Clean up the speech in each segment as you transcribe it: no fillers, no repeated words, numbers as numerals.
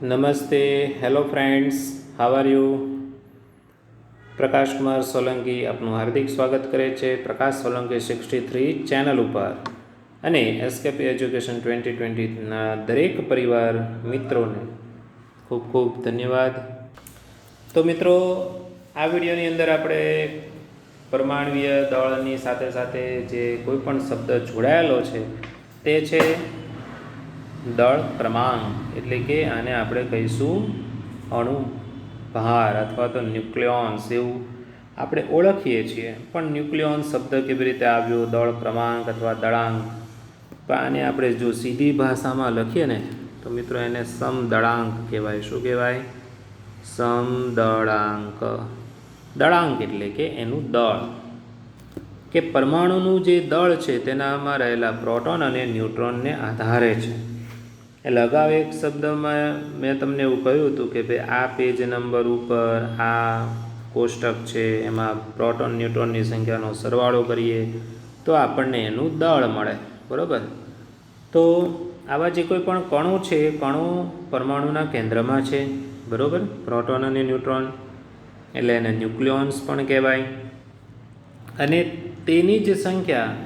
નમસ્તે, hello friends, how are you? Prakash Kumar Solanki આપનું હાર્દિક સ્વાગત કરે છે પ્રકાશ સોલંકી 63 ચેનલ ઉપર અને એસકેપી એજ્યુકેશન 2020ના દરેક પરિવાર મિત્રોને ખૂબ ખૂબ ધન્યવાદ. તો મિત્રો, આ વિડીયોની અંદર આપણે પરમાણવીય દળની સાથે સાથે જે કોઈ પણ શબ્દ જોડાયેલો છે તે છે દળ ક્રમાંક, એટલે કે આને આપણે કહીશું અણુ ભાર અથવા તો ન્યુક્લિયોન્સ એવું આપણે ઓળખીએ છીએ. પણ ન્યુક્લિયોન્સ શબ્દ કેવી રીતે આવ્યો, દળ ક્રમાંક અથવા દળાંક, તો આને આપણે જો સીધી ભાષામાં લખીએ ને તો મિત્રો એને સમદળાંક કહેવાય. શું કહેવાય? સમદળાંક. દળાંક એટલે કે એનું દળ, કે પરમાણુનું જે દળ છે તેનામાં રહેલા પ્રોટોન અને ન્યુટ્રોનને આધારે છે. એટલે અગાઉ એક શબ્દમાં મેં તમને એવું કહ્યું હતું કે ભાઈ આ પેજ નંબર ઉપર આ કોષ્ટક છે, એમાં પ્રોટોન ન્યુટ્રોનની સંખ્યાનો સરવાળો કરીએ તો આપણને એનું દળ મળે. બરાબર? તો આવા જે કોઈ પણ કણો છે એ કણો પરમાણુના કેન્દ્રમાં છે. બરાબર? પ્રોટોન અને ન્યુટ્રોન, એટલે એને ન્યુક્લિયોન્સ પણ કહેવાય. અને તેની જે સંખ્યા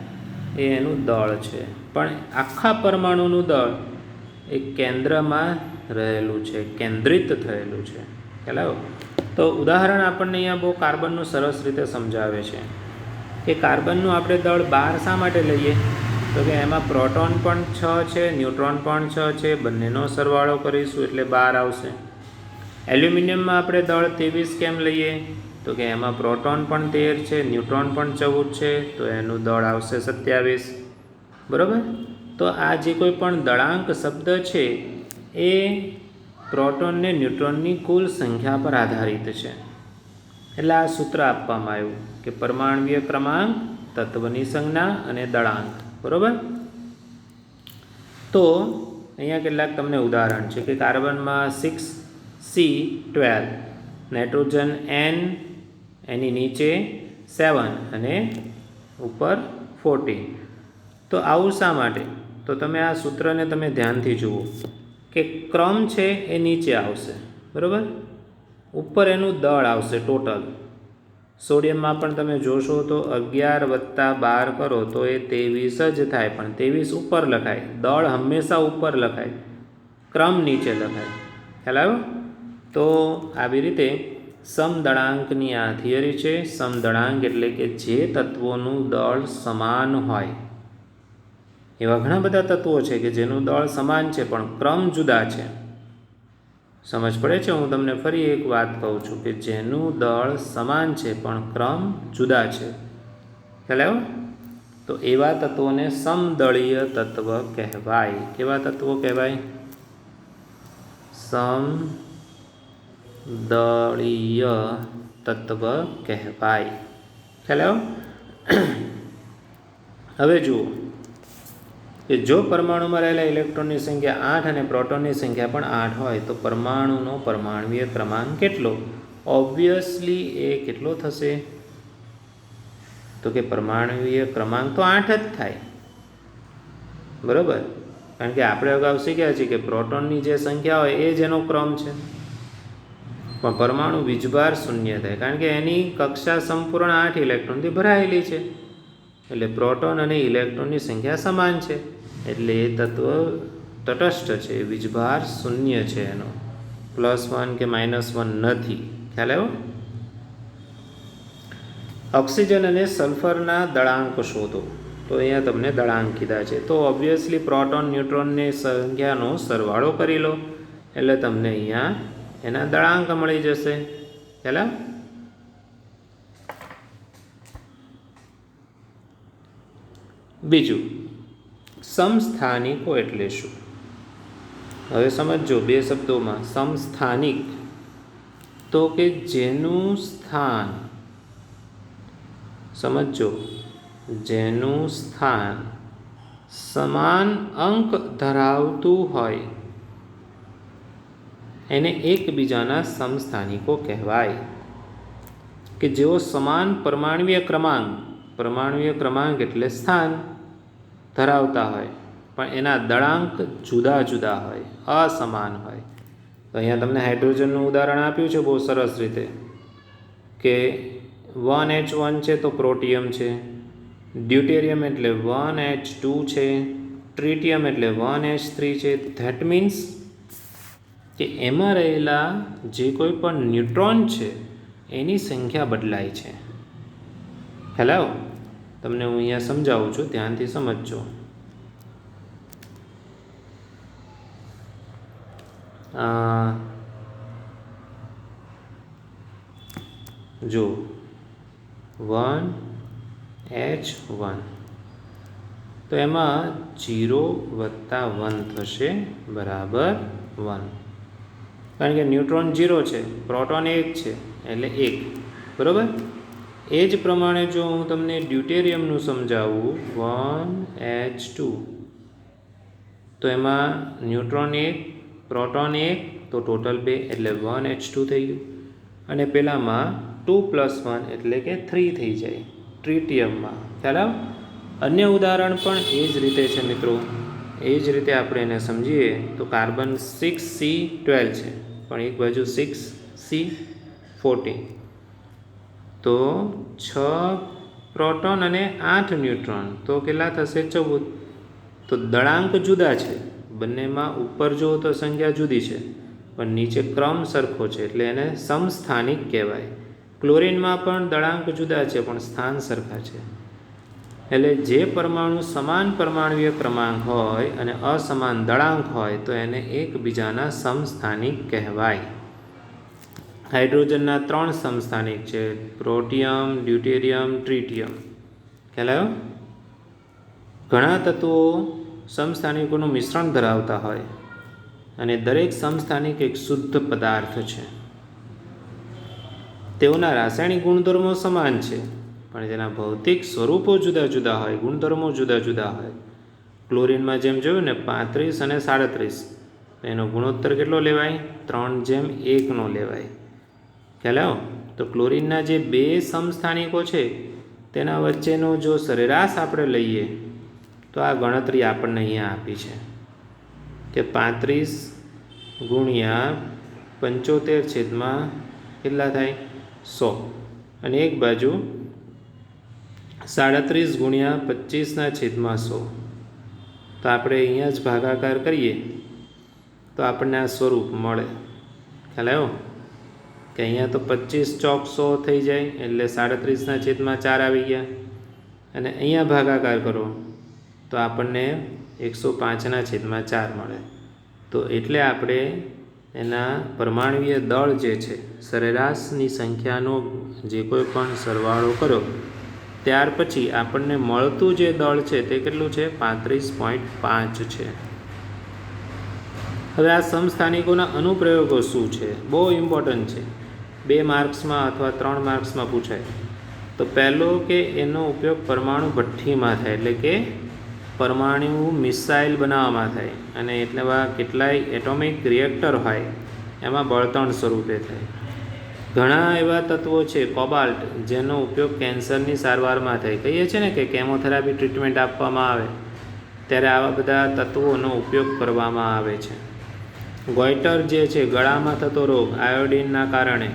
એ એનું દળ છે. પણ આખા પરમાણુનું દળ એ કેન્દ્રમાં રહેલું છે, કેન્દ્રિત થયેલું છે. ખ્યાલ આવ્યો? તો ઉદાહરણ આપણને અહીંયા બહુ કાર્બનનું સરસ રીતે સમજાવે છે કે કાર્બનનું આપણે દળ 12 શા માટે લઈએ? તો કે એમાં પ્રોટોન પણ 6 છે, ન્યુટ્રોન પણ 6 છે, બંનેનો સરવાળો કરીશું એટલે 12 આવશે. એલ્યુમિનિયમમાં આપણે દળ 23 કેમ લઈએ? તો કે એમાં પ્રોટોન પણ 13 છે, ન્યુટ્રોન પણ 14 છે, તો એનું દળ આવશે 27. બરાબર? તો આ જે કોઈ પણ દળાંક શબ્દ છે એ પ્રોટોન ને ન્યુટ્રોનની કુલ સંખ્યા પર આધારિત છે. એટલે આ સૂત્ર આપવામાં આવ્યું કે પરમાણવીય ક્રમાંક, તત્વની સંજ્ઞા અને દળાંક. બરાબર? તો અહીંયા કેટલાક તમને ઉદાહરણ છે કે કાર્બનમાં 6C12, નાઇટ્રોજન N, એની નીચે 7 અને ઉપર 14. તો આવું શા માટે? તો તમે આ સૂત્રને તમે ધ્યાનથી જુઓ કે ક્રમ છે એ નીચે આવશે. બરાબર? ઉપર એનું દળ આવશે ટોટલ. સોડિયમમાં પણ તમે જોશો તો 11 + 12 કરો તો એ 23 જ થાય, પણ 23 ઉપર લખાય. દળ હંમેશા ઉપર લખાય, ક્રમ નીચે લખાય. ખ્યાલ આવ્યો? તો આવી રીતે સમદળાંકની આ થિયરી છે. સમદળાંક એટલે કે જે તત્વોનું દળ સમાન હોય. એવા ઘણા બધા તત્વો છે કે જેનું દળ સમાન છે પણ ક્રમ જુદા છે. સમજ પડે છે? હું તમને ફરી એક વાત કહું છું કે જેનું દળ સમાન છે પણ ક્રમ જુદા છે. ખ્યાલ આવ્યો? તો એવા તત્વોને સમદળીય તત્વ કહેવાય. કેવા તત્વો કહેવાય? સમદળીય તત્વ કહેવાય. ખ્યાલ આવ્યો? હવે જુઓ કે જો પરમાણુમાં રહેલા ઇલેક્ટ્રોનની સંખ્યા 8 અને પ્રોટોનની સંખ્યા પણ 8 હોય તો પરમાણુનો પરમાણવીય ક્રમાંક કેટલો? ઓબ્વિયસલી એ કેટલો થશે? તો કે પરમાણવીય ક્રમાંક તો 8 જ થાય. બરાબર? કારણ કે આપણે અગાઉ શીખ્યા છીએ કે પ્રોટોનની જે સંખ્યા હોય એ જ એનો ક્રમ છે. પણ પરમાણુ વીજભાર શૂન્ય થાય કારણ કે એની કક્ષા સંપૂર્ણ 8 ઇલેક્ટ્રોનથી ભરાયેલી છે. એટલે પ્રોટોન અને ઇલેક્ટ્રોનની સંખ્યા સમાન છે, એટલે એ તત્વ તટસ્થ છે, વીજભાર શૂન્ય છે, એનો +1 કે -1 નથી. ખ્યાલ આવ્યો? ઓક્સિજન અને સલ્ફરના દળાંક શોધો. તો અહીંયા તમને દળાંક કીધા છે. તો ઓબ્વિયસલી પ્રોટોન ન્યુટ્રોનની સંખ્યાનો સરવાળો કરી લો એટલે તમને અહીંયા એના દળાંક મળી જશે. ખ્યાલ આવ્યો? બીજું, સમસ્થાનિકો એટલે શું? હવે સમજો બે શબ્દોમાં. સમસ્થાનિક તો કે જેનું સ્થાન, સમજો, જેનું સ્થાન સમાન અંક ધરાવતું હોય એને એકબીજાના સમસ્થાનિકો કહેવાય. કે જેઓ સમાન પરમાણવીય ક્રમાંક, પરમાણવીય ક્રમાંક એટલે સ્થાન ધરાવતા હોય પણ એના દળાંક જુદા જુદા હોય, અસમાન હોય, તો અહીંયા તમને હાઇડ્રોજનનું ઉદાહરણ આપ્યું છે બહુ સરસ રીતે કે 1H1 છે તો પ્રોટિયમ છે, ડ્યુટેરિયમ એટલે 1H2 છે, ટ્રિટિયમ એટલે 1H3 છે. ધેટ મીન્સ કે એમાં રહેલા જે કોઈ પણ ન્યુટ્રોન છે એની સંખ્યા બદલાય છે. હેલો, તમને હું અહીંયા સમજાવું છું, ધ્યાનથી સમજજો. જો 1H1 તો એમાં 0 + 1 થશે બરાબર 1, કારણ કે ન્યુટ્રોન 0 છે, પ્રોટોન 1 છે એટલે 1 બરાબર. એ જ પ્રમાણે જો હું તમને ડ્યુટેરિયમનું સમજાવું 1H2 તો એમાં ન્યુટ્રોન 1, પ્રોટોન 1 તો ટોટલ 2 એટલે 1H2 થઈ ગયું. અને પેલામાં 2 + 1 એટલે કે 3 થઈ જાય ટ્રિટિયમમાં. ખ્યાલ આવ? અન્ય ઉદાહરણ પણ એ જ રીતે છે મિત્રો. એ જ રીતે આપણે એને સમજીએ તો કાર્બન 6C12 છે પણ એક બાજુ 6C14 તો 6 પ્રોટોન અને 8 ન્યુટ્રોન તો કેટલા થશે? 14. તો દળાંક જુદા છે બંનેમાં. ઉપર જુઓ તો સંખ્યા જુદી છે પણ નીચે ક્રમ સરખો છે એટલે એને સમસ્થાનિક કહેવાય. ક્લોરિનમાં પણ દળાંક જુદા છે પણ સ્થાન સરખા છે. એટલે જે પરમાણુ સમાન પરમાણુય ક્રમાંક હોય અને અસમાન દળાંક હોય તો એને એકબીજાના સમસ્થાનિક કહેવાય. હાઇડ્રોજનના 3 સમસ્થાનિક છે, પ્રોટિયમ, ડ્યુટેરિયમ, ટ્રિટિયમ. ખ્યાલ આવ્યો? ઘણા તત્વો સમસ્થાનિકોનું મિશ્રણ ધરાવતા હોય અને દરેક સમસ્થાનિક એક શુદ્ધ પદાર્થ છે. તેઓના રાસાયણિક ગુણધર્મો સમાન છે પણ તેના ભૌતિક સ્વરૂપો જુદા જુદા હોય, ગુણધર્મો જુદા જુદા હોય. ક્લોરિનમાં જેમ જોયું ને 35 અને 37 એનો ગુણોત્તર કેટલો લેવાય? 3:1 લેવાય. ખ્યાલ આવ્યો? તો ક્લોરિનના જે 2 સમસ્થાનિકો છે તેના વચ્ચેનો જો સરેરાશ આપણે લઈએ તો આ ગણતરી આપણને અહીંયા આપી છે કે 35 ગુણ્યા 75 કેટલા થાય? 100. અને એક બાજુ 37 ગુણ્યા 25/100. તો આપણે અહીંયા જ ભાગાકાર કરીએ તો આપણને આ સ્વરૂપ મળે. ખ્યાલ આવ્યો? કે અહીંયા તો 25 ચોક 100 થઈ જાય એટલે 37/4 આવી ગયા. અને અહીંયા ભાગાકાર કરો તો આપણને 105/4 મળે. તો એટલે આપણે એના પરમાણુય દળ જે છે સરેરાશની સંખ્યાનો જે કોઈ પણ સરવાળો કરો ત્યાર પછી આપણને મળતું જે દળ છે તે કેટલું છે? 35.5 છે. હવે આ સમસ્થાનિકોના અનુપ્રયોગો શું છે? બહુ ઇમ્પોર્ટન્ટ છે. 2 માર્ક્સમાં અથવા 3 માર્ક્સમાં પૂછાય. તો પહેલો કે એનો ઉપયોગ પરમાણુ ભઠ્ઠીમાં થાય એટલે કે પરમાણુ મિસાઇલ બનાવવામાં થાય અને એટલા કેટલાય એટોમિક રિએક્ટર હોય એમાં બળતણ સ્વરૂપે થાય. ઘણા એવા તત્વો છે કોબાલ્ટ જેનો ઉપયોગ કેન્સરની સારવારમાં થાય. કહીએ છીએ ને કે કેમોથેરાપી ટ્રીટમેન્ટ આપવામાં આવે ત્યારે આવા બધા તત્વોનો ઉપયોગ કરવામાં આવે છે. ગોઈટર જે છે ગળામાં થતો રોગ આયોડિનના કારણે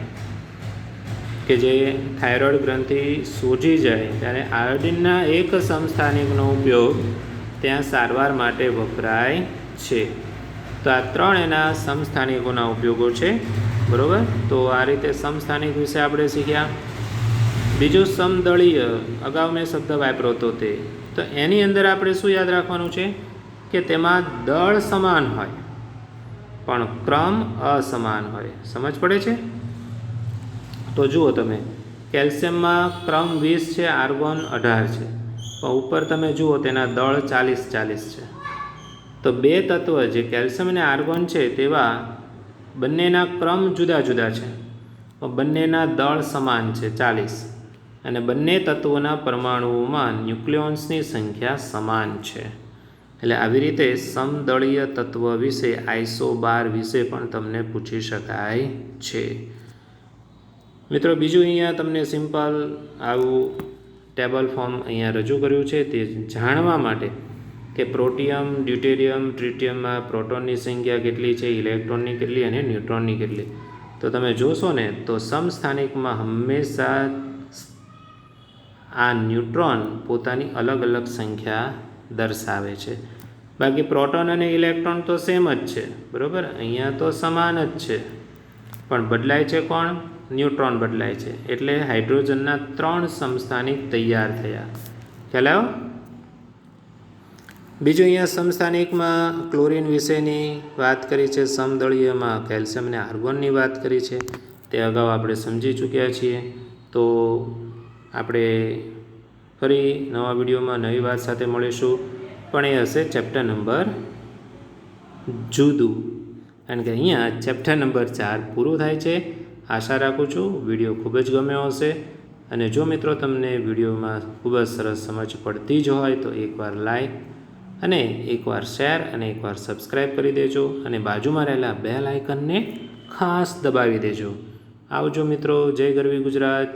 કે જે થાઇરોઇડ ગ્રંથિ સૂજી જાય ત્યારે આયોડિનના એક સમસ્થાનિકનો ઉપયોગ ત્યાં સારવાર માટે વપરાય છે. તો આ 3 એના સમસ્થાનિકોના ઉપયોગો છે. બરાબર? તો આ રીતે સમસ્થાનિક વિશે આપણે શીખ્યા. બીજું સમદળીય, અગાઉ મેં શબ્દ વાપર્યો હતો તે. તો એની અંદર આપણે શું યાદ રાખવાનું છે કે તેમાં દળ સમાન હોય પણ ક્રમ અસમાન હોય. સમજ પડે છે? તો જુઓ તમે, કેલ્શિયમમાં ક્રમ 20 છે, આર્ગોન 18 છે પણ ઉપર તમે જુઓ તેના દળ 40 છે. તો 2 તત્વ જે કેલ્શિયમ અને આર્ગોન છે તેવા બંનેના ક્રમ જુદા જુદા છે પણ બંનેના દળ સમાન છે 40 અને બંને તત્વોના પરમાણુઓમાં ન્યુક્લિયોન્સની સંખ્યા સમાન છે. એટલે આવી રીતે સમદળીય તત્વ વિશે આઇસોબાર વિશે પણ તમને પૂછી શકાય છે. મિત્રો બીજું અહીંયા તમને સિમ્પલ આવું ટેબલ ફોર્મ અહીંયા રજૂ કર્યું છે તે જાણવા માટે કે પ્રોટિયમ, ડ્યુટેરિયમ, ટ્રિટિયમમાં પ્રોટોનની સંખ્યા કેટલી છે, ઇલેક્ટ્રોનની કેટલી અને ન્યુટ્રોનની કેટલી. તો તમે જોશો ને તો સમસ્થાનિકમાં હંમેશા આ ન્યુટ્રોન પોતાની અલગ અલગ સંખ્યા દર્શાવે છે. બાકી પ્રોટોન અને ઇલેક્ટ્રોન તો સેમ જ છે, બરાબર, અહીંયા તો સમાન જ છે, પણ બદલાય છે કોણ? ન્યુટ્રોન બદલાય છે. એટલે હાઇડ્રોજનના 3 સમસ્થાનિક તૈયાર થયા. ખ્યાલ આવ્યો? બીજું અહીંયા સમસ્થાનિકમાં ક્લોરિન વિશેની વાત કરી છે, સમદળીયમાં કેલ્શિયમ અને આર્ગોનની વાત કરી છે, તે અગાઉ આપણે સમજી ચૂક્યા છીએ. તો આપણે ફરી નવા વિડીયોમાં નવી વાત સાથે મળીશું, પણ એ હશે ચેપ્ટર નંબર જુદું, કારણ કે અહીંયા ચેપ્ટર નંબર 4 પૂરું થાય છે. આશા રાખું છું વિડીયો ખૂબ જ ગમ્યો હશે, અને જો મિત્રો તમને વિડીયોમાં ખૂબ જ સરસ સમજ પડતી જ હોય તો એકવાર લાઈક અને એકવાર શેર અને એકવાર સબસ્ક્રાઈબ કરી દેજો, અને બાજુમાં રહેલા બેલ આઇકનને ખાસ દબાવી દેજો. આવજો મિત્રો. જય ગરવી ગુજરાત.